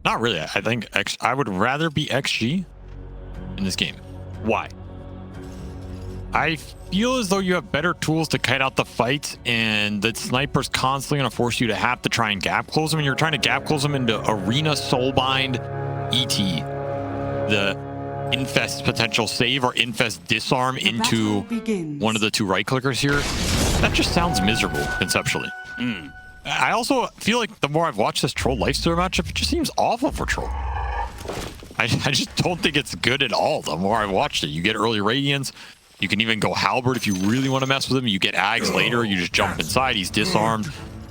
Not really. I think I would rather be XG in this game. Why? I feel as though you have better tools to kite out the fights, and the sniper's constantly going to force you to have to try and gap close them. And you're trying to gap close them into Arena, Soulbind, ET. The Infest potential save or Infest disarm into one of the two right clickers here. That just sounds miserable conceptually. I also feel like the more I've watched this Troll Lifestealer matchup, it just seems awful for Troll. I just don't think it's good at all the more I've watched it. You get early Radiance. You can even go Halberd if you really want to mess with him. You get Ags later. You just jump inside. He's disarmed.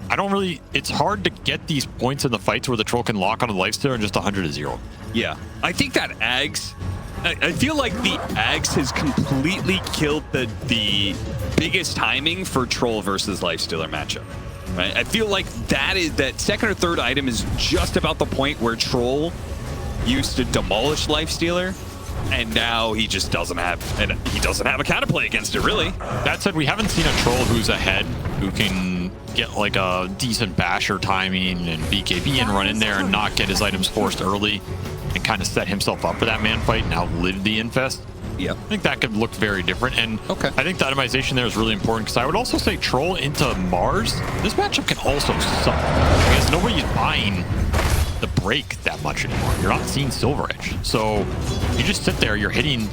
I don't really... It's hard to get these points in the fights where the Troll can lock onto the Lifestealer and just 100-0. Yeah. I think that Ags... I feel like the Ags has completely killed the biggest timing for Troll versus Lifestealer matchup. Right? I feel like that second or third item is just about the point where Troll used to demolish Lifestealer, and now he just doesn't have a counterplay against it, really. That said, we haven't seen a Troll who's ahead, who can get like a decent basher timing and BKB and run in there and not get his items forced early and kind of set himself up for that man fight and outlive the Infest. Yep. I think that could look very different, and okay. I think the itemization there is really important, because I would also say Troll into Mars. This matchup can also suck because nobody's buying the break that much anymore. You're not seeing Silver Edge, so you just sit there. You're hitting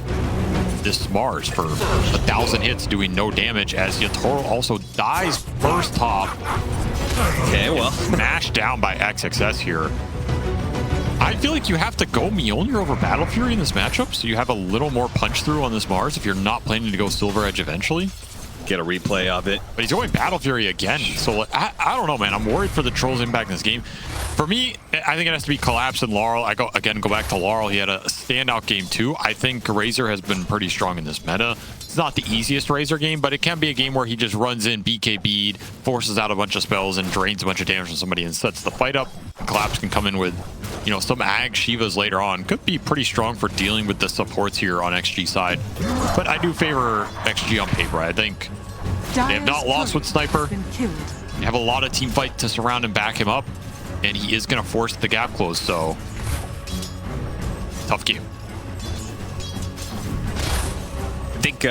this Mars for 1,000 hits, doing no damage, as Yatoro also dies first top. Okay, well, smashed down by XXS here. I feel like you have to go Mjolnir over Battle Fury in this matchup, so you have a little more punch through on this Mars if you're not planning to go Silver Edge eventually. Get a replay of it. But he's going Battle Fury again, so I don't know, man. I'm worried for the Troll's impact in this game. For me, I think it has to be Collapse and Laurel. I go back to Laurel. He had a standout game too. I think Razor has been pretty strong in this meta. It's not the easiest Razor game, but it can be a game where he just runs in BKB'd, forces out a bunch of spells, and drains a bunch of damage from somebody and sets the fight up. Collapse can come in with, you know, some Ag Shivas later on. Could be pretty strong for dealing with the supports here on XG side. But I do favor XG on paper. I think they have not lost with Sniper. They have a lot of team fight to surround and back him up, and he is going to force the gap close, so tough game. I think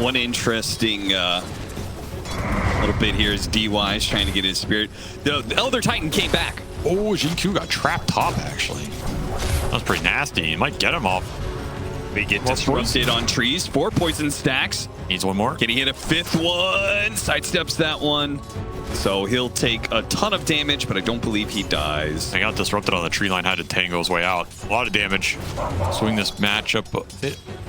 one interesting little bit here is DY is trying to get his spirit. The Elder Titan came back. Oh, GQ got trapped top, actually. That was pretty nasty. He might get him off. They get disrupted on trees. 4 poison stacks. Needs one more. Can he hit a 5th one? Sidesteps that one. So he'll take a ton of damage, but I don't believe he dies. I got disrupted on the tree line, had to tango his way out. A lot of damage. Swing this matchup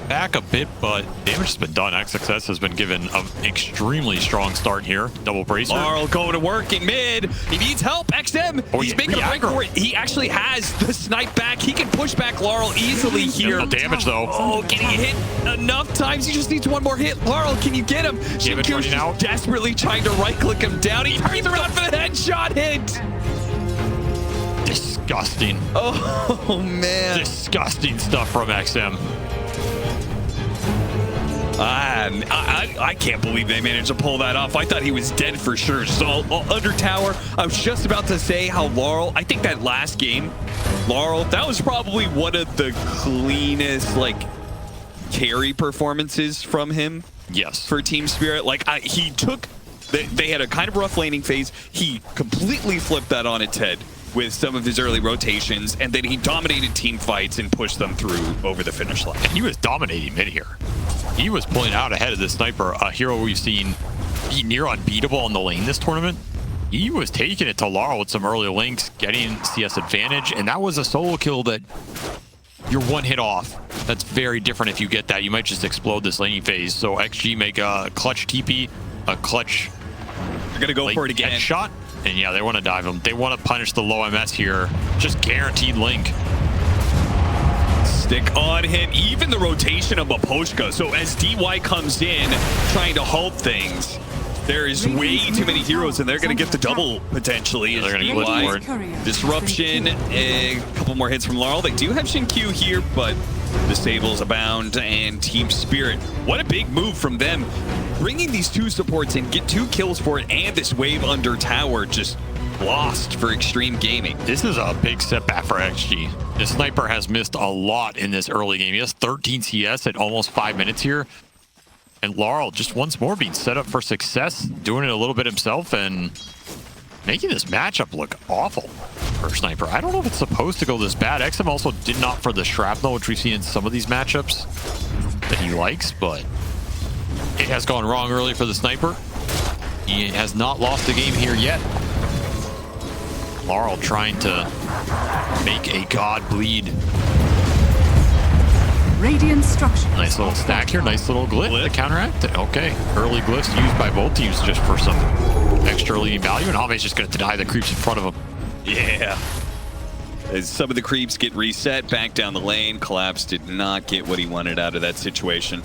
back a bit, but damage has been done. XXS has been given an extremely strong start here. Double bracer. Laurel going to work in mid. He needs help. XM. Oh, he's making a break for it. He actually has the snipe back. He can push back Laurel easily here. No damage though. Oh, can he hit enough times? He just needs one more hit. Laurel, can you get him? Damage out. Desperately trying to right click him down. He turns around for the headshot hit. Disgusting. Oh man. Disgusting stuff from XM. I can't believe they managed to pull that off. I thought he was dead for sure. So under tower, I was just about to say how Laurel, I think that last game, Laurel, that was probably one of the cleanest like carry performances from him. Yes. For Team Spirit. Like he took, they had a kind of rough laning phase. He completely flipped that on its head with some of his early rotations, and then he dominated team fights and pushed them through over the finish line. And he was dominating mid here. He was pulling out ahead of the Sniper, a hero we've seen be near unbeatable on the lane this tournament. He was taking it to Laurel with some early links, getting CS advantage, and that was a solo kill that you're one hit off. That's very different if you get that. You might just explode this laning phase. So XG make a clutch TP, a clutch. They're gonna go for it again. Shot. And yeah, they want to dive him. They want to punish the low MS here. Just guaranteed link. Stick on him. Even the rotation of Maposhka. So as DY comes in, trying to hold things, there is way too many heroes, and they're going to get the double potentially. They're going to go for it. Disruption. A couple more hits from Laurel. They do have Shinkyu here, but Disables abound, and Team Spirit. What a big move from them. Bringing these two supports in, get 2 kills for it, and this wave under tower just lost for Extreme Gaming. This is a big setback for XG. The sniper has missed a lot in this early game. He has 13 CS at almost 5 minutes here. And Laurel just once more being set up for success, doing it a little bit himself and making this matchup look awful for Sniper. I don't know if it's supposed to go this bad. XM also did not for the shrapnel, which we've seen in some of these matchups that he likes, but it has gone wrong early for the Sniper. He has not lost the game here yet. Laurel trying to make a god bleed. Radiant structure. Nice little stack here. Nice little glyph to counteract it. Okay. Early glyphs used by both teams just for some extra leading value. And Ame's just going to deny the creeps in front of him. Yeah. As some of the creeps get reset back down the lane, Collapse did not get what he wanted out of that situation.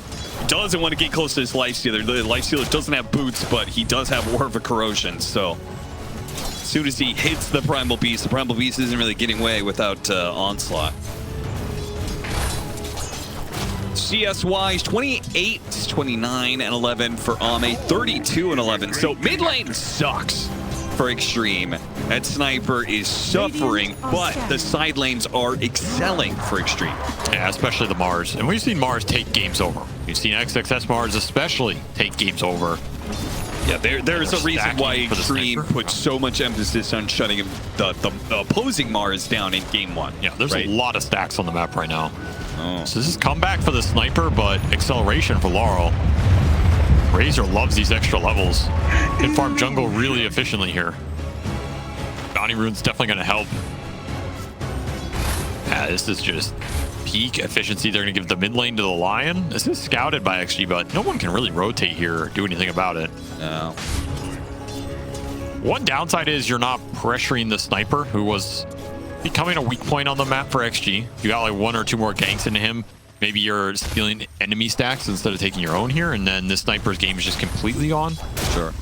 Doesn't want to get close to his Lifestealer. The Lifestealer doesn't have boots, but he does have War of Corrosion. So as soon as he hits the Primal Beast isn't really getting away without Onslaught. CS-wise, 28, 29, and 11 for Ame, 32 and 11. So mid lane sucks for Extreme. That Sniper is suffering, but the side lanes are excelling for Extreme. Yeah, especially the Mars. And we've seen Mars take games over. We've seen XXS Mars especially take games over. Yeah, there's a reason why Extreme put so much emphasis on shutting the opposing Mars down in game 1. Yeah, there's a lot of stacks on the map right now. Oh. So this is comeback for the Sniper, but acceleration for Laurel. Razor loves these extra levels. Can farm jungle really efficiently here. Bounty Rune's definitely going to help. Yeah, this is just peak efficiency. They're going to give the mid lane to the Lion. This is scouted by XG, but no one can really rotate here or do anything about it. No. One downside is you're not pressuring the Sniper, who was becoming a weak point on the map for XG. You got like 1 or 2 more ganks into him. Maybe you're stealing enemy stacks instead of taking your own here, and then this Sniper's game is just completely gone. Sure.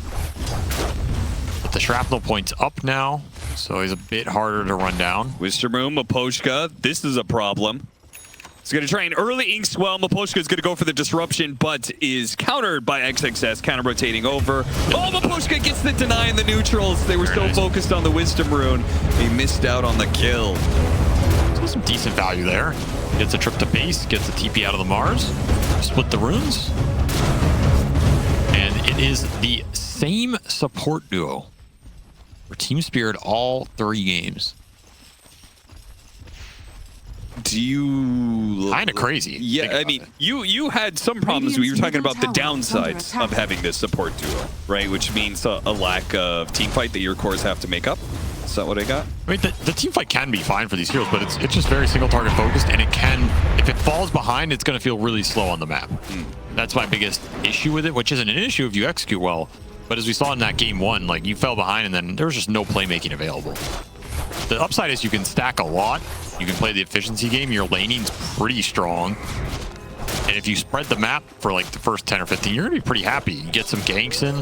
But the shrapnel point's up now, so he's a bit harder to run down. Wisdom Room, Maposhka, this is a problem. He's going to try an early ink swell. Maposhka is going to go for the disruption, but is countered by XXS, counter-rotating over. Oh, Maposhka gets the deny in the neutrals. They were so focused on the Wisdom Rune. He missed out on the kill. So some decent value there. Gets a trip to base, gets a TP out of the Mars, split the runes. And it is the same support duo for Team Spirit all 3 games. Do you... Kind of crazy. Yeah, I mean, you had some problems. We were talking about the downsides of having this support duo, right? Which means a lack of team fight that your cores have to make up. Is that what I got? I mean, the team fight can be fine for these heroes, but it's just very single target focused, and it can, if it falls behind, it's going to feel really slow on the map. That's my biggest issue with it, which isn't an issue if you execute well. But as we saw in that game 1, like, you fell behind and then there was just no playmaking available. The upside is you can stack a lot. You can play the efficiency game. Your laning's pretty strong. And if you spread the map for like the first 10 or 15, you're going to be pretty happy. You get some ganks in.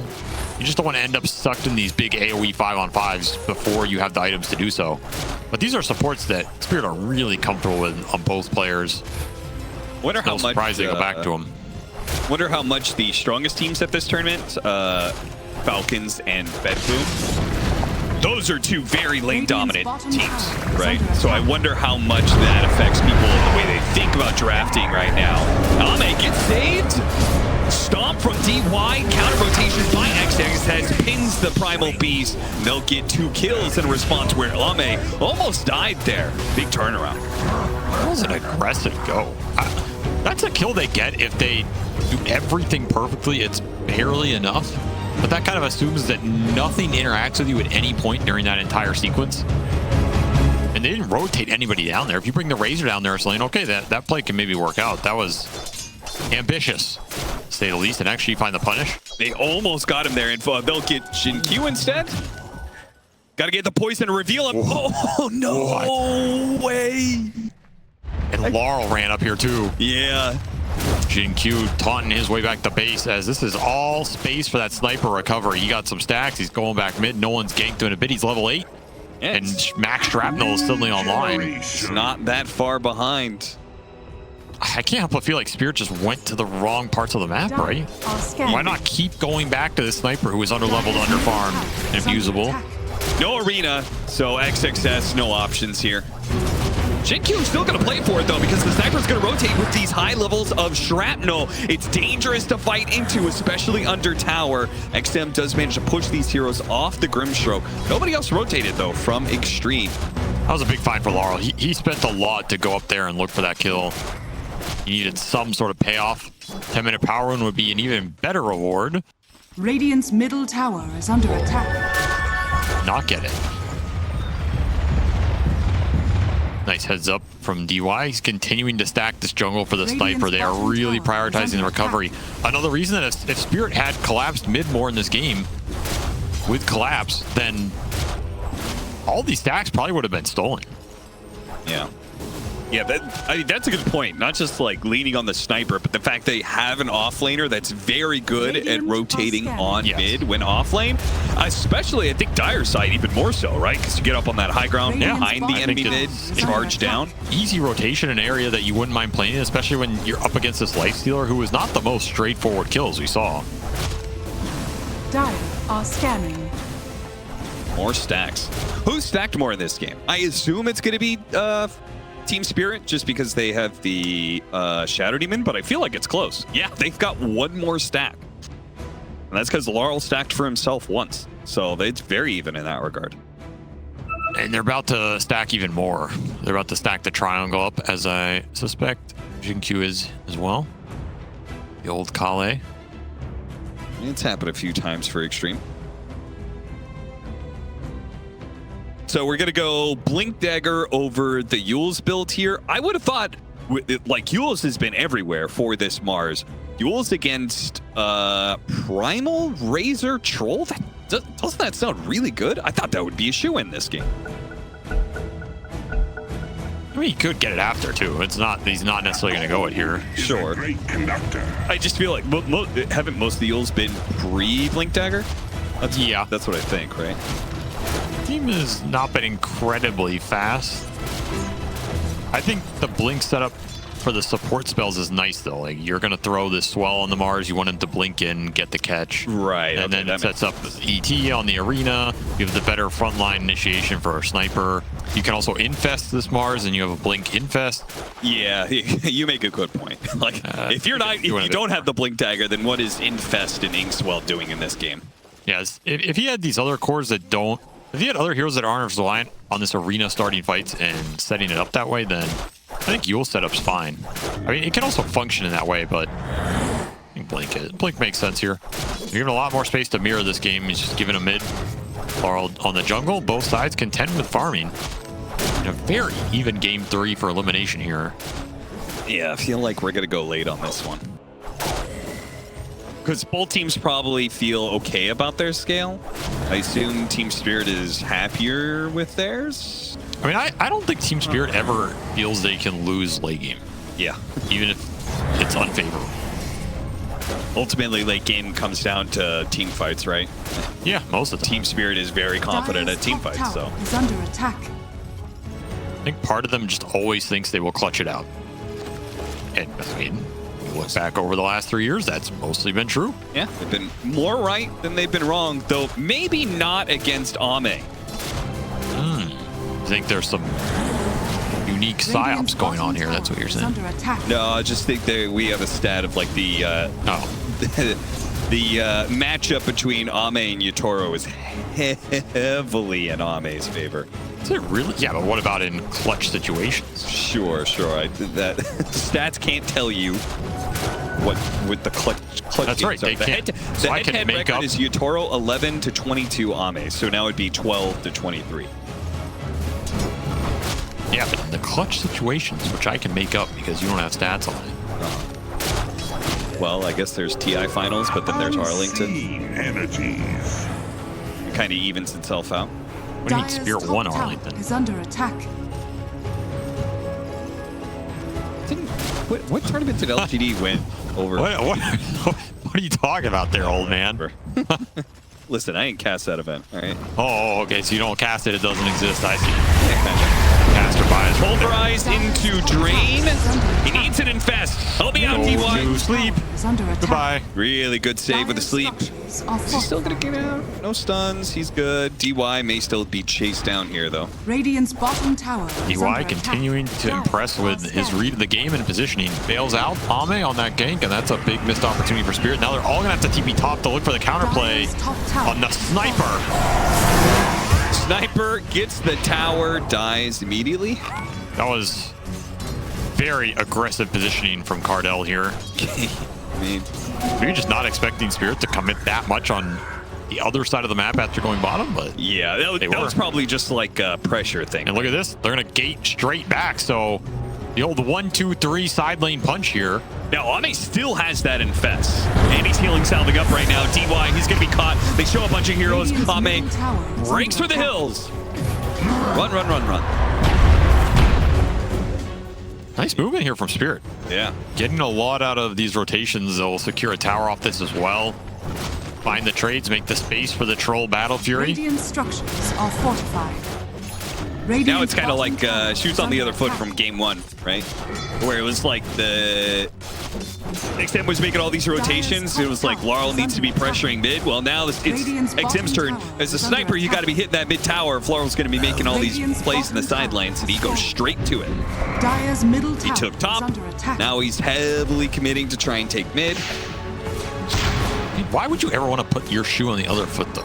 You just don't want to end up sucked in these big AoE 5-on-5s before you have the items to do so. But these are supports that Spirit are really comfortable with on both players. Wonder how much... surprised they go back to them. Wonder how much the strongest teams at this tournament, Falcons and Bedboom, those are 2 very lane-dominant teams, right? So I wonder how much that affects people in the way they think about drafting right now. Ame gets saved. Stomp from DY. Counter-rotation by XXS pins the Primal Beast. They'll get 2 kills in response where Ame almost died there. Big turnaround. That was an aggressive go. That's a kill they get if they do everything perfectly. It's barely enough. But that kind of assumes that nothing interacts with you at any point during that entire sequence. And they didn't rotate anybody down there. If you bring the Razor down there, it's like, okay, that play can maybe work out. That was ambitious, to say the least, and actually find the punish. They almost got him there, and they'll get Jinq instead. Got to get the poison to reveal him. Oh, no way. And Laurel ran up here, too. Yeah. Jinq taunting his way back to base as this is all space for that Sniper recovery. He got some stacks. He's going back mid. No one's ganked him in a bit. He's level 8. And Max Shrapnel is suddenly online. It's not that far behind. I can't help but feel like Spirit just went to the wrong parts of the map, right? Why not keep going back to the Sniper who is underleveled, underfarmed, and abusable? No arena, so XXS, no options here. Shinkyu's still going to play for it, though, because the sniper's going to rotate with these high levels of shrapnel. It's dangerous to fight into, especially under tower. XM does manage to push these heroes off the Grimstroke. Nobody else rotated, though, from Extreme. That was a big find for Laurel. He spent a lot to go up there and look for that kill. He needed some sort of payoff. 10-minute power rune would be an even better reward. Radiant's middle tower is under attack. Not get it. Nice heads up from DY. He's continuing to stack this jungle for the sniper. They are really prioritizing the recovery. Another reason that if Spirit had collapsed mid more in this game with collapse, then all these stacks probably would have been stolen. Yeah. Yeah, I mean, that's a good point. Not just like leaning on the sniper, but the fact they have an offlaner that's very good at rotating on mid when offlane. Especially, I think Dire's side even more so, right? Because you get up on that high ground behind the enemy mid, charge down. Easy rotation, an area that you wouldn't mind playing, especially when you're up against this Lifestealer, who is not the most straightforward kills we saw. Dire are scanning. More stacks. Who stacked more in this game? I assume it's going to be Team Spirit, just because they have the Shadow Demon, but I feel like it's close. Yeah, they've got one more stack. And that's because Laurel stacked for himself once. So it's very even in that regard. And they're about to stack even more. They're about to stack the triangle up, as I suspect Jinkyu is as well. The old Kale. It's happened a few times for Extreme. So we're going to go Blink Dagger over the Yule's build here. I would have thought, like, Yule's has been everywhere for this Mars. Yule's against Primal Razor Troll? Doesn't that sound really good? I thought that would be a shoe-in this game. I mean, he could get it after, too. It's not, he's not necessarily going to go it here. Sure. I just feel like, haven't most of the Yule's been pre-Blink Dagger? Yeah. That's what I think, right? Team has not been incredibly fast. I think the blink setup for the support spells is nice though. Like you're gonna throw this swell on the Mars, you want him to blink in, get the catch. Right. And then it sets up ET on the arena. You have the better frontline initiation for a sniper. You can also infest this Mars and you have a blink infest. Yeah, you make a good point. Like if you don't have the blink dagger, then what is infest and Inkswell doing in this game? Yes, if he had these other cores that don't, if he had other heroes that aren't reliant on this arena starting fights and setting it up that way, then I think Yule setup's fine. I mean, it can also function in that way, but I think Blink makes sense here. You're giving a lot more space to mirror this game. He's just giving a mid Laurel on the jungle. Both sides contend with farming. In a very even game 3 for elimination here. Yeah, I feel like we're going to go late on this one. Because both teams probably feel okay about their scale. I assume Team Spirit is happier with theirs. I mean, I don't think Team Spirit ever feels they can lose late game. Yeah. Even if it's unfavorable. Ultimately, late game comes down to team fights, right? Yeah, most of the time. Team Spirit is very confident at team fights, so. Is under attack. I think part of them just always thinks they will clutch it out. And I mean, look back over the last 3 years, that's mostly been true. Yeah, they've been more right than they've been wrong, though maybe not against Ame. I think there's some unique psyops going on here. That's what you're saying. No, I just think that we have a stat of like the the matchup between Ame and Yatoro is heavily in Ame's favor. Is it really? Yeah, but what about in clutch situations? Sure. That stats can't tell you what with the clutch. That's right. They can't. The head-to-head record is Yatoro 11 to 22 Ame, so now it'd be 12 to 23. Yeah, but in the clutch situations, which I can make up because you don't have stats on it. Well, I guess there's TI finals, but then there's Arlington. Energies. It kind of evens itself out. What do you mean Spirit 1 Arlington? Is under attack. What tournament did LGD win over? What are you talking about there, old man? Listen, I ain't cast that event, all right? Oh, okay, so you don't cast it, it doesn't exist. I see. Caster bias. Pulverized into Drain. He needs an infest. Help me out, Go DY. to sleep. Goodbye. Really good save with the sleep. structures are Is he still fortified. gonna get out? No stuns. He's good. DY may still be chased down here, though. Radiant's bottom tower is DY under continuing attack. to impress with his read of the game and positioning. Bails out Ame on that gank, and that's a big missed opportunity for Spirit. Now they're all gonna have to TP top to look for the counterplay Dire's top tower on the sniper. Sniper gets the tower, dies immediately. That was very aggressive positioning from Cardell here. I mean, You're just not expecting Spirit to commit that much on the other side of the map after going bottom, but yeah, that was probably just like a pressure thing. and look at this, they're gonna gate straight back. So the old 1-2-3 side lane punch here. Now, Ame still has that infest. And he's healing Salving up right now. DY, he's going to be caught. They show a bunch of heroes. Radiant's Ame middle tower is breaks for under the attack. hills. Run, run, run, run. Nice movement here from Spirit. Yeah. Getting a lot out of these rotations. They'll secure a tower off this as well. Find the trades, make the space for the troll Battle Fury. Radiant structures are fortified. Now Radiant's it's kind of bottom like tower shoots is on the under other foot attack. from game one, right? Where it was like the XM was making all these rotations. It was like Laurel needs to be pressuring mid. Well, now it's XM's turn. As a sniper, you got to be hitting that mid tower if Laurel's going to be making all these plays in the sidelines, and he goes straight to it. Dire's middle He tower took top. is under attack. Now he's heavily committing to try and take mid. Why would you ever want to put your shoe on the other foot, though?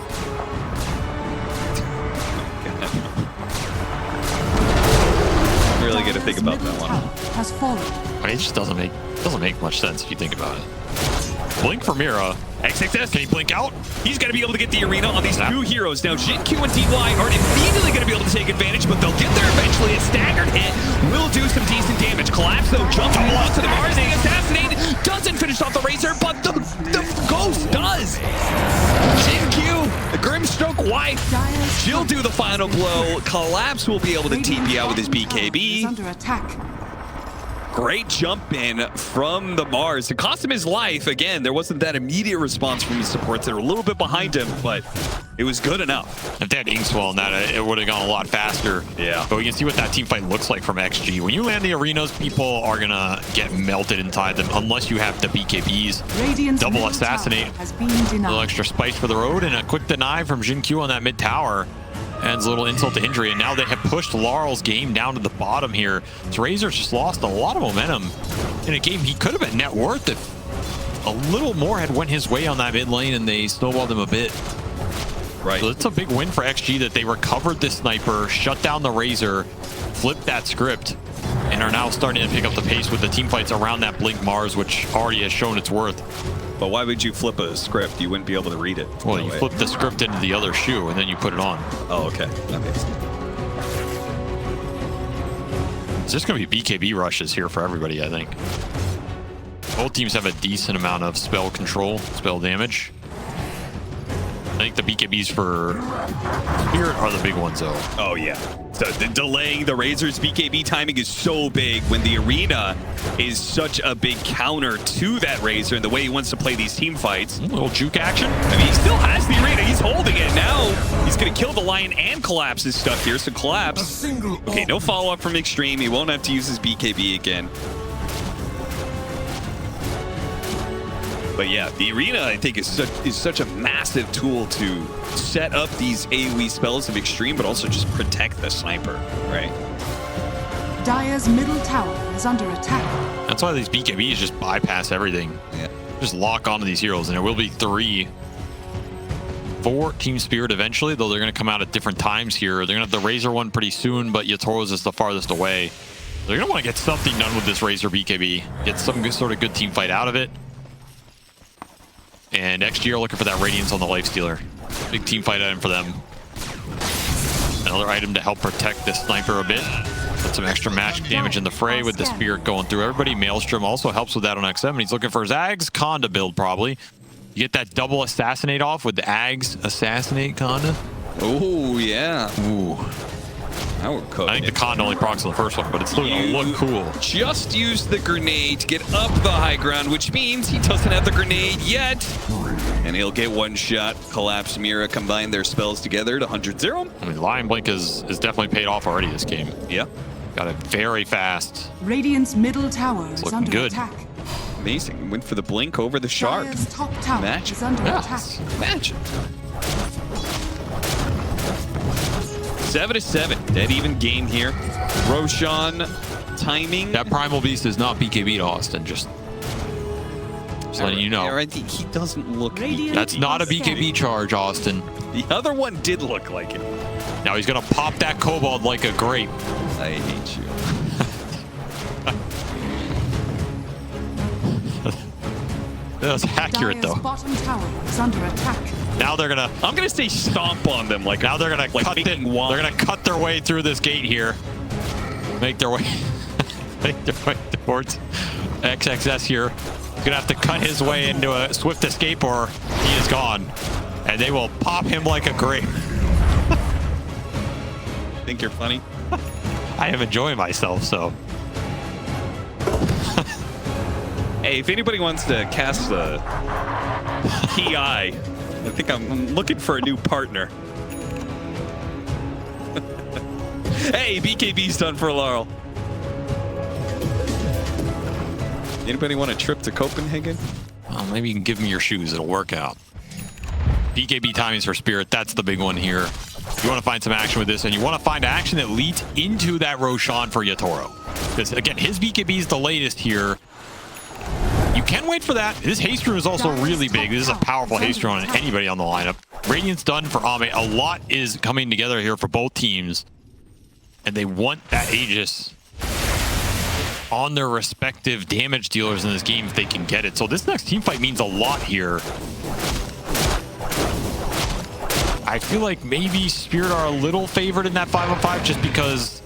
Really got to think about Dire's that middle one. tower has fallen. I mean, it just doesn't make much sense if you think about it. Blink for Mira. XXS, Can he blink out? he's got to be able to get the arena on these Yeah. two heroes. Now, Jin Q and DY aren't immediately going to be able to take advantage, but they'll get there eventually. A staggered hit will do some decent damage. Collapse, though, jumps all onto the Mars. They assassinate. Doesn't finish off the Razor, but the Ghost does. Jin Q, the Grimstroke wife, Dire's she'll do the final blow. Collapse will be able to TP out with his Radiant's bottom tower is BKB. under attack. Great jump in from the Mars. It cost him his life. Again, there wasn't that immediate response from his supports. They were a little bit behind him, but it was good enough. If they had Inkswell in that, it would have gone a lot faster. Yeah. But we can see what that team fight looks like from XG. When you land the arenas, people are going to get melted inside them unless you have the BKBs. Radiant's Double middle assassinate. tower has been A little denied. extra spice for the road and a quick deny from Jin Q on that mid tower. Adds a little insult to injury, and now they have pushed Laurel's game down to the bottom here. So Razor's just lost a lot of momentum in a game he could have been net worth if a little more had went his way on that mid lane and they snowballed him a bit. Right. So it's a big win for XG that they recovered this sniper, shut down the Razor, flipped that script, and are now starting to pick up the pace with the team fights around that Blink Mars, which already has shown its worth. But why would you flip a script? You wouldn't be able to read it. Well, that you way. flip the script into the other shoe and then you put it on. Oh, okay. That makes sense. It's just going to be BKB rushes here for everybody, I think. Both teams have a decent amount of spell control, spell damage. I think the BKBs for Spirit are the big ones, though. Oh, yeah. So delaying the Razor's BKB timing is so big when the arena is such a big counter to that Razor and the way he wants to play these team fights. A little juke action. I mean, he still has the arena. He's holding it now. He's going to kill the Lion and Collapse is stuck here. So Collapse. Okay, no follow-up from Extreme. He won't have to use his BKB again. But yeah, the arena, I think, is such a massive tool to set up these AoE spells of Extreme, but also just protect the sniper, right? Dire's middle tower is under attack. That's why these BKBs just bypass everything. Yeah. Just lock onto these heroes, and it will be 4 Team Spirit eventually, though they're going to come out at different times here. They're going to have the Razor one pretty soon, but Yatoro's is the farthest away. They're going to want to get something done with this Razor BKB. Get some good, sort of good team fight out of it. And XG are looking for that Radiance on the Lifestealer. Big team fight item for them. Another item to help protect this sniper a bit. Put some extra magic damage in the fray with the Spirit going through everybody. Maelstrom also helps with that on XM, and he's looking for his Ags Conda build probably. You get that double assassinate off with the Ags assassinate Conda. Oh, yeah. Ooh. Now we're cooking. I think the Conda only procs on the first one, but it's still gonna look cool. Just used the grenade to get up the high ground, which means he doesn't have the grenade yet. And he'll get one shot. Collapse, Mira combine their spells together to 100-0. I mean, Lion Blink is definitely paid off already this game. Yeah. Got it very fast. Radiant's middle tower is looking under good. attack. Amazing. Went for the blink over the shard. Dire's top tower Magic. is under attack. Magic. 7-7. Dead even game here. Roshan timing. That Primal Beast is not BKB to Austin, just letting you know. Yeah, right. He doesn't look. That's not a BKB charge, Austin. The other one did look like it. Now he's gonna pop that Kobold like a grape. I hate you. That was accurate Dire's though. bottom tower is under attack. Now they're gonna. I'm gonna say stomp on them like. Now they're gonna cut. They're gonna cut their way through this gate here. Make their way. Make their way towards XXS here. He's gonna have to cut his way into a swift escape, or he is gone. And they will pop him like a grape. Think you're funny? I am enjoying myself, so. Hey, if anybody wants to cast a PI, I think I'm looking for a new partner. Hey, BKB's done for Laurel. Anybody want a trip to Copenhagen? Well, maybe you can give me your shoes. It'll work out. BKB timings for Spirit. That's the big one here. You want to find some action with this, and you want to find action that leads into that Roshan for Yatoro. Because, again, his BKB is the latest here. You can wait for that. This haste rune is also really big. This is a powerful haste rune on anybody on the lineup. Radiant's done for Ame. A lot is coming together here for both teams. And they want that Aegis on their respective damage dealers in this game if they can get it. So this next team fight means a lot here. I feel like maybe Spirit are a little favored in that 5-on-5 just because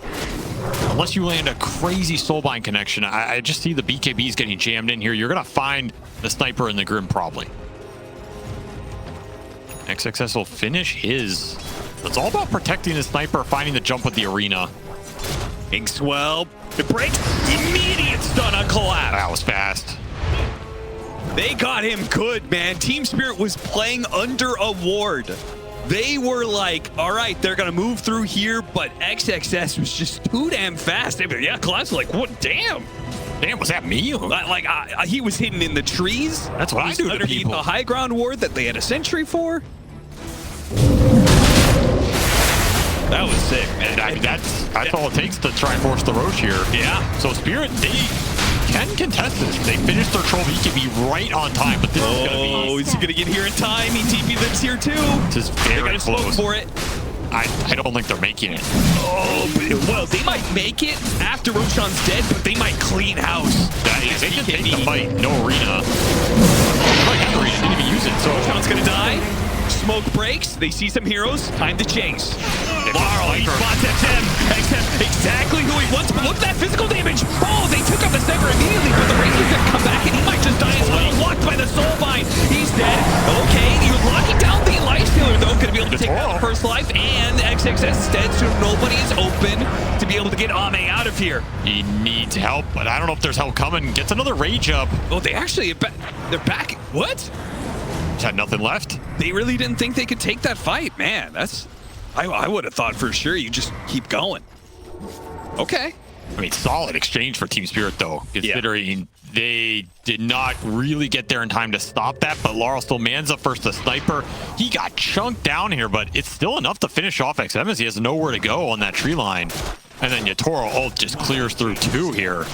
unless you land a crazy soulbind connection, I just see the BKBs getting jammed in here. You're going to find the sniper and the Grim probably. XXS will finish his. It's all about protecting the sniper, finding the jump with the arena. King Swell. The break. Immediate stun on collapse. That was fast. They got him good, man. Team Spirit was playing under a ward. They were like, all right, they're going to move through here, but XXS was just too damn fast. Yeah, Collapse was like, what? Damn. Damn, was that me? Like, he was hidden in the trees. That's what I do to underneath people. The high ground ward that they had a sentry for. That was sick, man. That's all it takes to try and force the Roche here. Yeah. So Spirit, they can contest this. They finished their troll BKB right on time, but this is going to be... Oh, is he going to get here in time? TP lives here too. This is very close. Smoke for it. I don't think they're making it. Oh, well, they might make it after Roshan's dead, but they might clean house. They can take the fight. No arena. The arena didn't even use it, so... Roshan's going to die. Smoke breaks. They see some heroes. Time to chase. Laurel, he spots XM. XM, exactly who he wants. But look at that physical damage. Oh, they took out the sniper immediately, but the Razor's going to come back, and he might just die as well. Blocked by the Soulbind. He's dead. Okay, you're locking down the Lifestealer, though. Going to be able to take out the first life, and XXS is dead, so nobody is open to be able to get Ame out of here. He needs help, but I don't know if there's help coming. Gets another rage up. Oh, they actually, they're back. What? Just had nothing left. They really didn't think they could take that fight. Man, that's... I would have thought for sure you just keep going. Okay. I mean, solid exchange for Team Spirit, though, considering they did not really get there in time to stop that, but Laurel still mans up first the sniper. He got chunked down here, but it's still enough to finish off XM as he has nowhere to go on that tree line. And then Yatoro ult just clears through two here.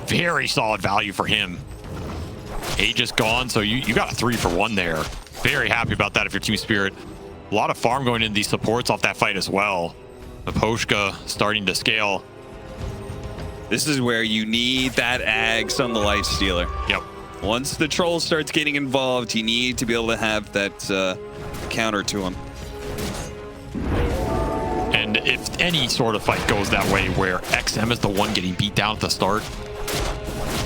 Very solid value for him. Aegis gone, so you got a 3-for-1 there. Very happy about that if you're Team Spirit. A lot of farm going into these supports off that fight as well. Maposhka starting to scale. This is where you need that Ags on the Lifestealer. Yep. Once the troll starts getting involved, you need to be able to have that counter to him. And if any sort of fight goes that way where XM is the one getting beat down at the start,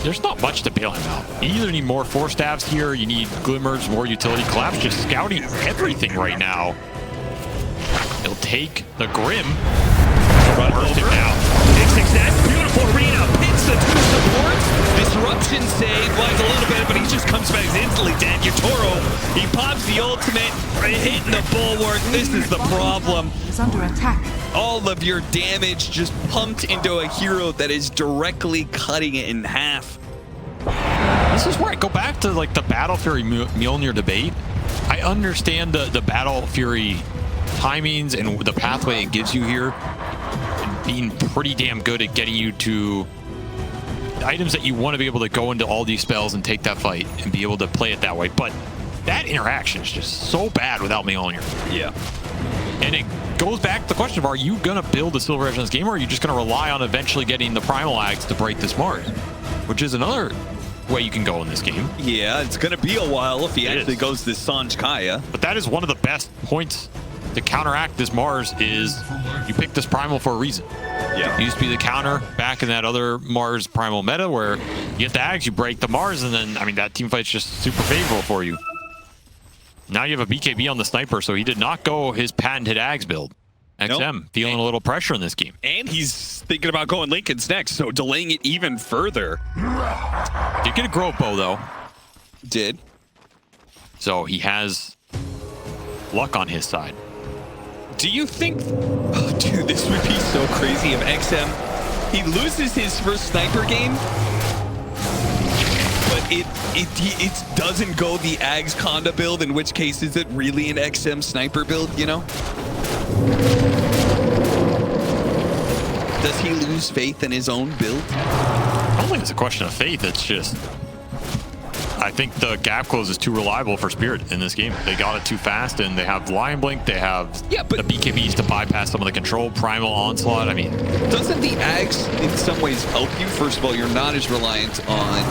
there's not much to bail him out. You either need more Force Staffs here, you need Glimmers, more utility. Collapse just scouting everything right now. He'll take the Grim. Run over now. XXS, beautiful arena, pins the two supports. Disruption save, blinds a little bit, but he just comes back instantly dead. Yatoro, he pops the ultimate, hitting the bulwark. This is the problem. Is under attack. All of your damage just pumped into a hero that is directly cutting it in half. this is where I go back to like the Battle Fury Mjolnir debate. I understand the Battle Fury timings and the pathway it gives you here, and being pretty damn good at getting you to the items that you want to be able to go into all these spells and take that fight and be able to play it that way. But that interaction is just so bad without Mjolnir. Yeah. And it goes back to the question of, are you going to build a Silver Edge in this game, or are you just going to rely on eventually getting the Primal Axe to break this Mars? Which is another way you can go in this game. Yeah, it's going to be a while if he actually goes this Sanj Kaya. But that is one of the best points to counteract this Mars, is you pick this Primal for a reason. Yeah. It used to be the counter back in that other Mars Primal meta where you get the Axe, you break the Mars, and then, I mean, that team fight's just super favorable for you. Now you have a BKB on the Sniper, so he did not go his patented Axe build. XM, feeling a little pressure in this game. And he's thinking about going Linken's next, so delaying it even further. Did get a Grove Bow, though. Did. So he has luck on his side. Do you think... Oh, dude, this would be so crazy if XM... He loses his first Sniper game, but it doesn't go the Ags Conda build, in which case is it really an XM Sniper build, you know? Does he lose faith in his own build? I don't think it's a question of faith. It's just, I think the gap close is too reliable for Spirit in this game. They got it too fast, and they have Lion Blink. They have the BKBs to bypass some of the control. Primal Onslaught. I mean, doesn't the Ags in some ways help you? First of all, you're not as reliant on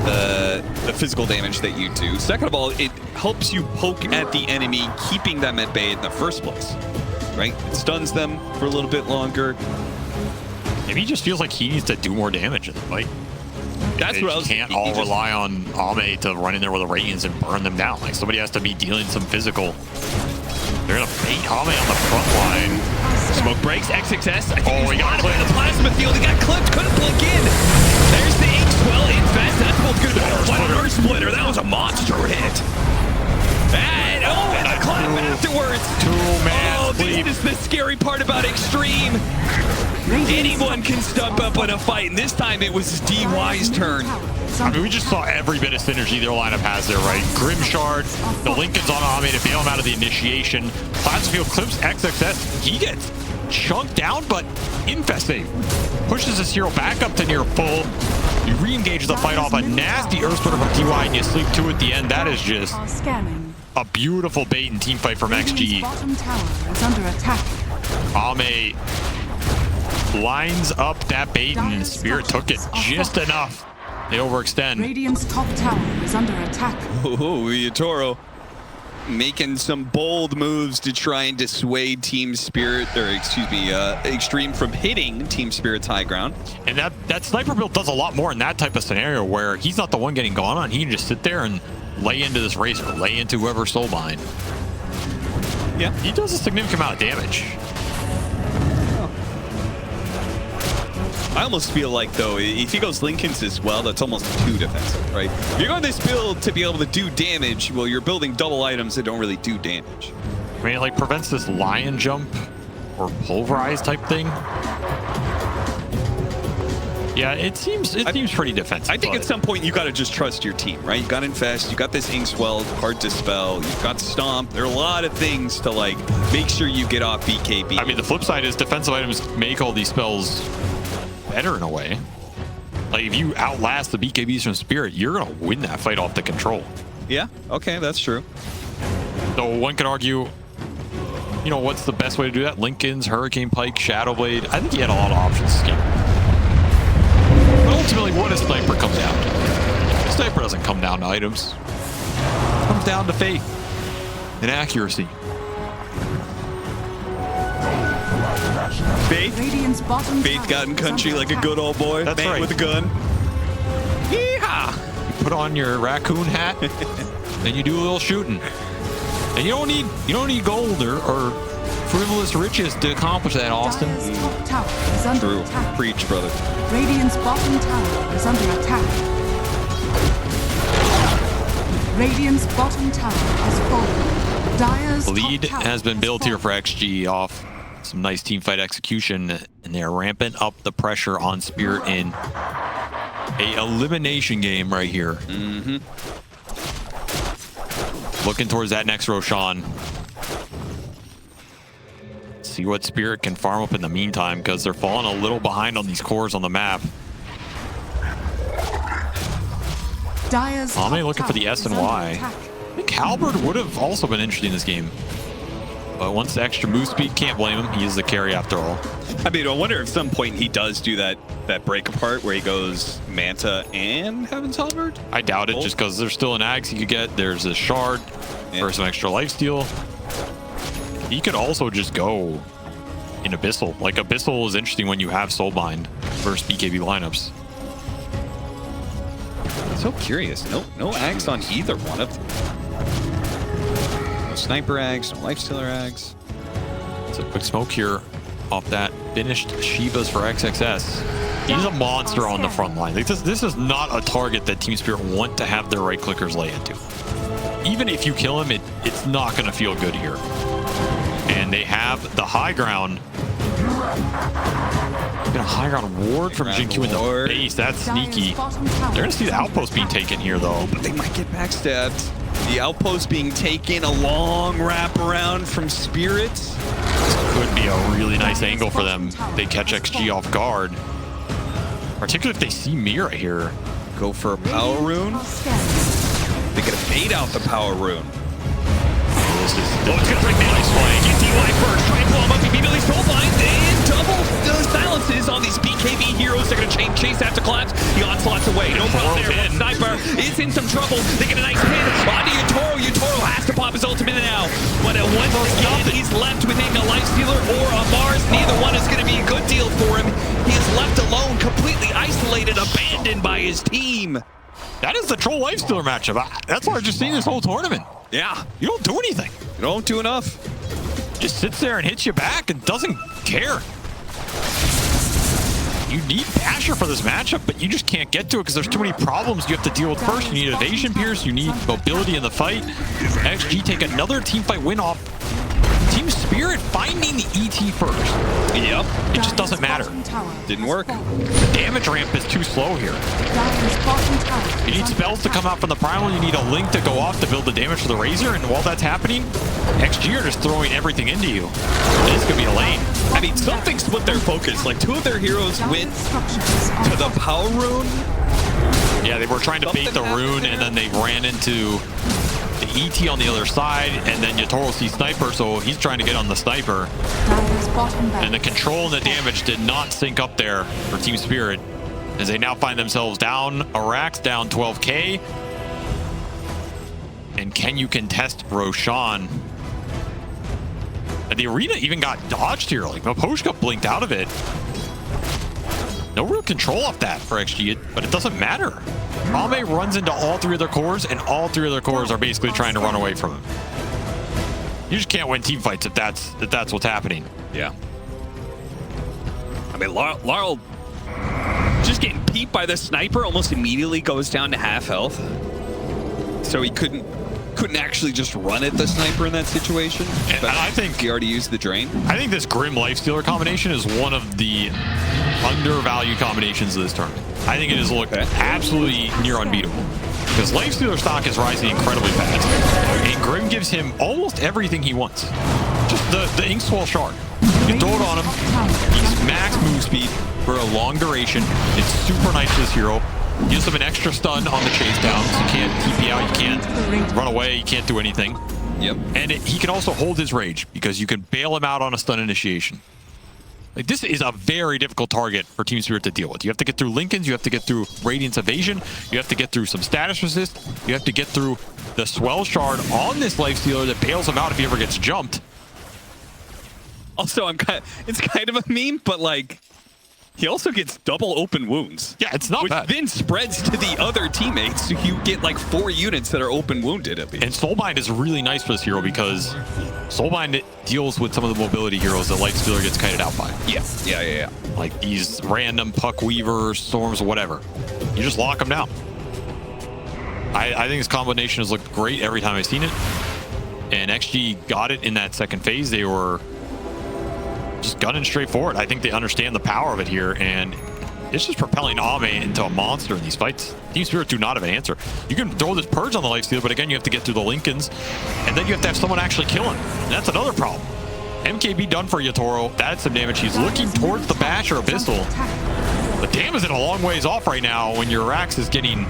the physical damage that you do. Second of all, it helps you poke at the enemy, keeping them at bay in the first place. Right? It stuns them for a little bit longer. Maybe he just feels like he needs to do more damage in the fight. That's what I was can't all rely on Ame to run in there with the Radiance and burn them down. Like, somebody has to be dealing some physical. They're gonna bait Ame on the front line. Smoke breaks, XXS. I think he got him in the plasma field. He got clipped, couldn't blink in. There's the Inkswell Infest. That's both good. What an Earth Splitter. That was a monster hit. And a clap afterwards. This is the scary part about Extreme. Anyone can step up in a fight, and this time it was DY's turn. I mean, we just saw every bit of synergy their lineup has there, right? Grimshard, the Linken's on Ame to bail him out of the initiation. Plasmafield clips XXS. He gets chunked down, but Infest save pushes his hero back up to near full. You re-engage the fight off a nasty Earth Splitter from DY, and you sleep 2 at the end. That is just a beautiful bait and team fight from XG. Bottom tower is under attack. Ame lines up that bait, and Spirit took it just enough. They overextend. Radiant's top tower is under attack. Oh, Yatoro making some bold moves to try and dissuade Team Spirit, or excuse me, Extreme from hitting Team Spirit's high ground. And that Sniper build does a lot more in that type of scenario where he's not the one getting gone on. He can just sit there and lay into this Racer, lay into whoever's soulbind. Yeah. He does a significant amount of damage. I almost feel like, though, if he goes Linken's as well, that's almost too defensive, right? If you're going this build to be able to do damage, well, you're building double items that don't really do damage. I mean, it like prevents this Lion Jump or Pulverize type thing. Yeah, it seems pretty defensive. I think at some point you got to just trust your team, right? You got Infest, you got this Inkswell, Hard Dispel, you've got Stomp. There are a lot of things to like make sure you get off BKB. I mean, the flip side is defensive items make all these spells better in a way. Like, if you outlast the BKBs from Spirit, you're gonna win that fight off the control. Yeah, okay, that's true. So one could argue, you know, what's the best way to do that? Linken's, Hurricane Pike, Shadow Blade. I think he had a lot of options this game. But ultimately, what does Sniper come down to? Sniper doesn't come down to items. It comes down to faith and accuracy. Faith got in country like a good old boy. That's man right. With a gun. Yeehaw! You put on your raccoon hat, and you do a little shooting. And you don't need gold or frivolous riches to accomplish that, Austin. Dire's top tower is under True. attack. Preach, brother. Radiant's bottom tower is under attack. Radiant's bottom tower has fallen. Dire's The lead top tower has been built fallen. here for XG off some nice team fight execution, and they're ramping up the pressure on Spirit in a elimination game right here. Looking towards that next Roshan. See what Spirit can farm up in the meantime, because they're falling a little behind on these cores on the map. Ame looking for the S and Y. I think Halberd would have also been interesting in this game. But once the extra move speed, can't blame him. He is the carry after all. I mean, I wonder if at some point he does do that break apart where he goes Manta and Heaven's Halberd. I doubt it, just because there's still an Axe he could get. There's a Shard for some extra lifesteal. He could also just go in Abyssal. Like, Abyssal is interesting when you have Soulbind versus BKB lineups. So curious. No Axe on either one of them. No Sniper Axe, no Lifestealer Axe. It's a quick smoke here off that finished Shivas for XXS. He's a monster on the front line. Like, this is not a target that Team Spirit want to have their right clickers lay into. Even if you kill him, it's not going to feel good here. And they have the high ground. Get a high ground ward from Jin-Q in the base. That's sneaky. They're going to see the outpost being taken here, though. But they might get backstabbed. The outpost being taken, a long wrap around from Spirit. This could be a really nice angle for them. They catch XG off guard. Particularly if they see Mira here. Go for a power rune. They're going to bait out the power rune. This is it's going to break the ice play. Get DY first. Try and blow him up immediately. Soulbind and double silences on these BKB heroes. They're going to chase after collapse. The onslaught's away. No problem there. Sniper is in some trouble. They get a nice hit onto Yutoro. Yutoro has to pop his ultimate now. But once again, he's left within a Lifestealer or a Mars. Neither one is going to be a good deal for him. He is left alone, completely isolated, abandoned by his team. That is the Troll Lifestealer matchup. That's what I've just seen this whole tournament. Yeah. You don't do anything. You don't do enough. Just sits there and hits you back and doesn't care. You need Basher for this matchup, but you just can't get to it because there's too many problems you have to deal with first. You need evasion pierce, you need mobility in the fight. XG take another team fight win off Team Spirit finding the ET first. Yep. It just doesn't matter. Didn't work. The damage ramp is too slow here. You need spells to come out from the primal. You need a link to go off to build the damage for the Razor. And while that's happening, XG are just throwing everything into you. This could be a lane. I mean, something split their focus. Like, two of their heroes went to the power rune. Yeah, they were trying to bait the rune, and then they ran into the ET on the other side, and then Yutoro sees Sniper, so he's trying to get on the Sniper. And the control and the damage did not sync up there for Team Spirit, as they now find themselves down Arax, down 12K. And can you contest Roshan? And the arena even got dodged here. Like, Maposhka blinked out of it. No real control off that for XG, but it doesn't matter. Ame runs into all three of their cores, and all three of their cores are basically trying to run away from him. You just can't win team fights if that's what's happening. Yeah. I mean, Laurel just getting peeped by the Sniper almost immediately goes down to half health. So he couldn't actually just run at the Sniper in that situation. And I think he already used the drain. I think this Grim Lifestealer combination is one of the undervalued combinations of this tournament. I think it has looked absolutely near unbeatable because Lifestealer stock is rising incredibly fast, and Grim gives him almost everything he wants. Just the Inkswell Shard. You throw it on him, he's max move speed for a long duration. It's super nice for this hero. Gives him an extra stun on the chase down, so you can't TP out, you can't run away, you can't do anything. Yep. And he can also hold his rage because you can bail him out on a stun initiation. Like, this is a very difficult target for Team Spirit to deal with. You have to get through Lincolns, you have to get through Radiance Evasion, you have to get through some status resist, you have to get through the Swell Shard on this Lifestealer that bails him out if he ever gets jumped. Also, it's kind of a meme, but like, he also gets double open wounds. Yeah, it's not bad. Which then spreads to the other teammates, so you get like 4 units that are open wounded at least. And Soulbind is really nice for this hero because Soulbind deals with some of the mobility heroes that Lifestealer gets kited out by. Yeah. Like these random Puck Weavers, Storms, whatever. You just lock them down. I think this combination has looked great every time I've seen it. And XG got it in that second phase. They were just gunning straight forward. I think they understand the power of it here, and It's just propelling Ame into a monster in these fights. Team Spirit do not have an answer. You can throw this Purge on the Lifestealer, but again, you have to get through the Lincolns, and then you have to have someone actually kill him. And that's another problem. MKB done for Yatoro. That's some damage. He's looking towards the Bash or Abyssal. The dam is in a long ways off right now when your Rax is getting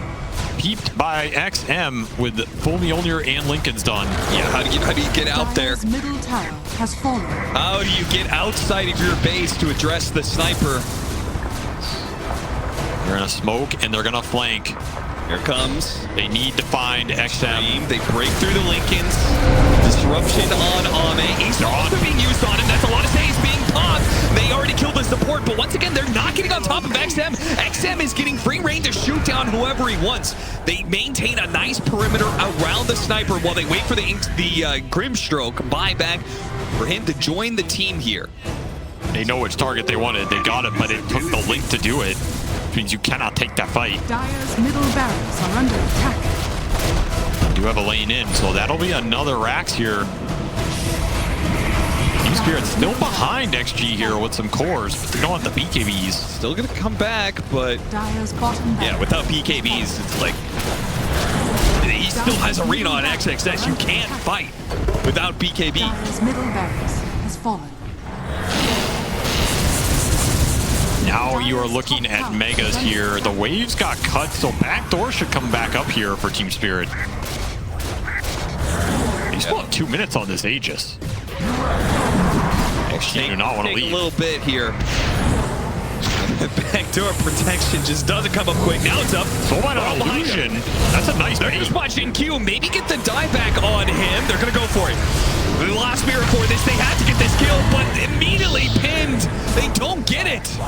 peeped by XM with full Mjolnir and Lincoln's done. Yeah, how do you get out there? Dire's middle tower has fallen. How do you get outside of your base to address the sniper? They're gonna smoke and they're gonna flank. Here it comes. They need to find XM. They break through the Lincolns. Disruption on Ame. He's also being used on him. That's a lot of saves being popped. They already killed the support, but once again, they're not getting on top of XM. XM is getting free reign to shoot down whoever he wants. They maintain a nice perimeter around the sniper while they wait for the Grimstroke buyback for him to join the team here. They know which target they wanted. They got it, but it took the Link to do it. Which means you cannot take that fight. Dire's middle barracks are under attack. You do have a lane in, so that'll be another Rax here. Team Spirit's still behind XG here with some cores, but they don't have the BKBs. Still gonna come back, but Dire's bottom yeah, without BKBs, it's like he still has arena on XXS. You can't fight without BKB. Dire's middle barracks has fallen. Now you are looking at Megas here. The waves got cut, so backdoor should come back up here for Team Spirit. They still have 2 minutes on this Aegis. Actually, do not want to leave. A little bit here. Backdoor protection just doesn't come up quick. Now it's up. Soulbind on illusion. That's a nice They're bait. just watching Q. Maybe get the dive back on him. They're going to go for it. The last mirror for this, they had to get this kill, but immediately pinned. They don't get it.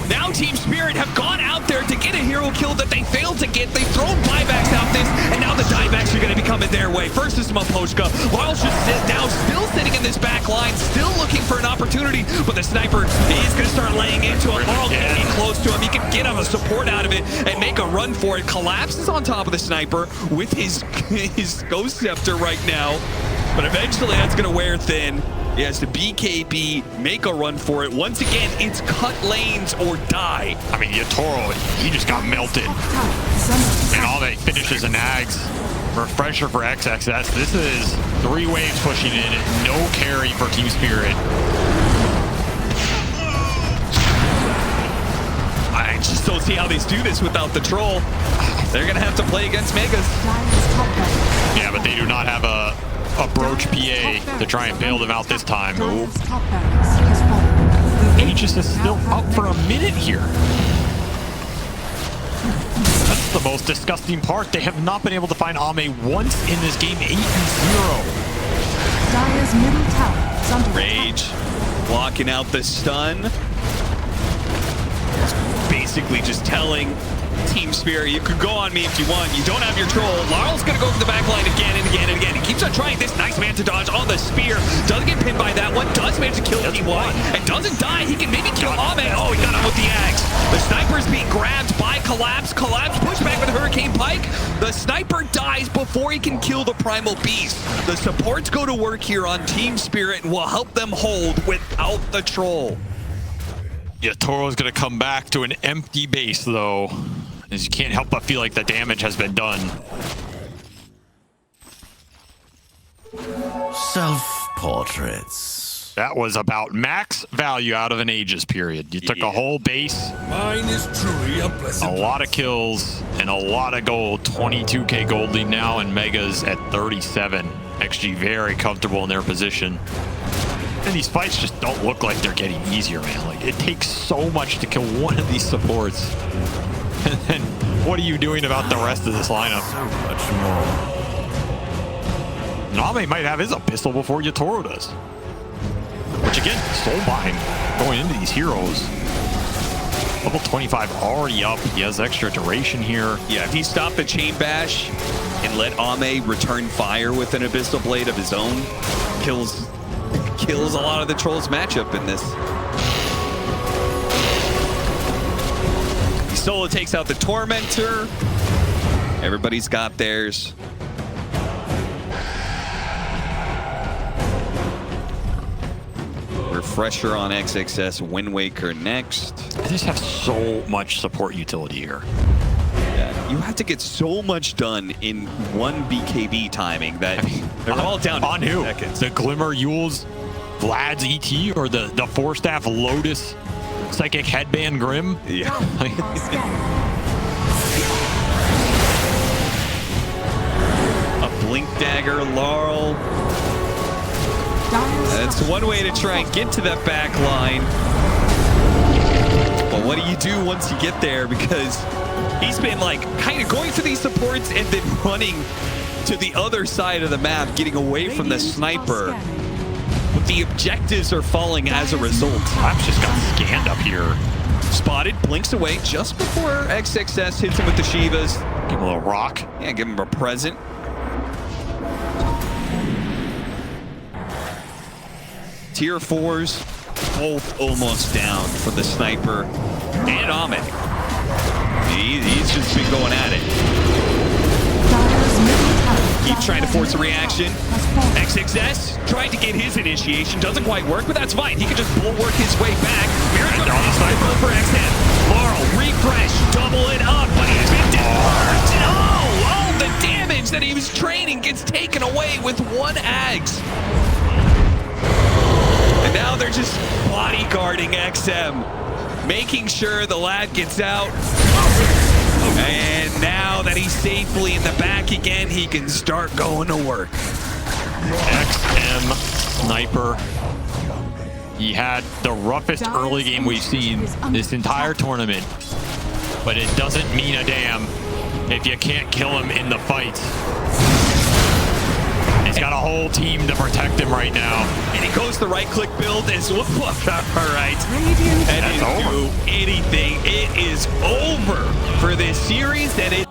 Now Team Spirit have gone out there to get a hero kill that they failed to get. They've thrown buybacks out this, and now the diebacks are going to be coming their way. First is Maposhka. Lyle's just now still sitting in this back line, still looking for an opportunity, but the sniper is going to start laying into him. Laurel can be close to him. He can get him a support out of it and make a run for it. Collapses on top of the sniper with his Ghost Scepter right now. But eventually that's going to wear thin. He has to BKB, make a run for it. Once again, it's cut lanes or die. I mean, Yatoro, he just got melted. And all that finishes an Ags. Refresher for XXS. This is 3 waves pushing in. No carry for Team Spirit. I just don't see how they do this without the troll. They're going to have to play against Megas. Yeah, but they do not have a broach PA to try and bail them out this time. Aegis is still up for a minute here. That's the most disgusting part. They have not been able to find Ame once in this game. 8-0. Dire's middle tower is under Rage, blocking out the stun. Basically just telling Team Spirit, you could go on me if you want. You don't have your troll. Larl's going to go for the back line again and again and again. He keeps on trying this. Nice man to dodge on the spear. Doesn't get pinned by that one. Does manage to kill T1 and doesn't die. He can maybe kill Ame. Oh, he got him with the axe. The sniper is being grabbed by Collapse. Collapse pushed back with Hurricane Pike. The sniper dies before he can kill the Primal Beast. The supports go to work here on Team Spirit and will help them hold without the troll. Yatoro's going to come back to an empty base, though, as you can't help but feel like the damage has been done. Self-portraits. That was about max value out of an Aegis period. You took a whole base, Mine is truly a blessing. a lot of kills, and a lot of gold. 22k gold lead now, and Megas at 37. XG very comfortable in their position. And these fights just don't look like they're getting easier, man. Like, it takes so much to kill one of these supports. And then what are you doing about the rest of this lineup? So much more. Ame might have his Abyssal before Yatoro does. Which again, Soulbind going into these heroes. Level 25 already up. He has extra duration here. Yeah, if he stopped the chain bash and let Ame return fire with an Abyssal Blade of his own, kills a lot of the Trolls matchup in this. Solo takes out the Tormentor. Everybody's got theirs. We're Refresher on XXS, Wind Waker next. I just have so much support utility here. Yeah, you have to get so much done in one BKB timing that they're all down to on who? seconds. The Glimmer Yules, Vlad's ET, or the 4-staff Lotus Psychic Headband Grim? Yeah. A Blink Dagger, Laurel. That's one way to try and get to that back line. But what do you do once you get there? Because he's been like kind of going for these supports and then running to the other side of the map, getting away from the sniper. But the objectives are falling as a result. I've just got scanned up here. Spotted, blinks away just before XXS hits him with the Shivas. Give him a little rock. Yeah, give him a present. Tier 4s, both almost down for the sniper and Ame. He's just been going at it. Keep trying to force a reaction. XXS tried to get his initiation, doesn't quite work, but that's fine. He can just bulwark his way back. Miracle sniper for XM. Laurel, refresh, double it up, but he's been deferred. Oh, the damage that he was training gets taken away with one Ags. And now they're just bodyguarding XM, making sure the lad gets out. And now that he's safely in the back again, he can start going to work. XM Sniper. He had the roughest early game we've seen this entire tournament, but it doesn't mean a damn if you can't kill him in the fights. He's got a whole team to protect him right now. And he goes the right-click build as well. All right. That's That didn't over. do anything. It is over for this series. That it.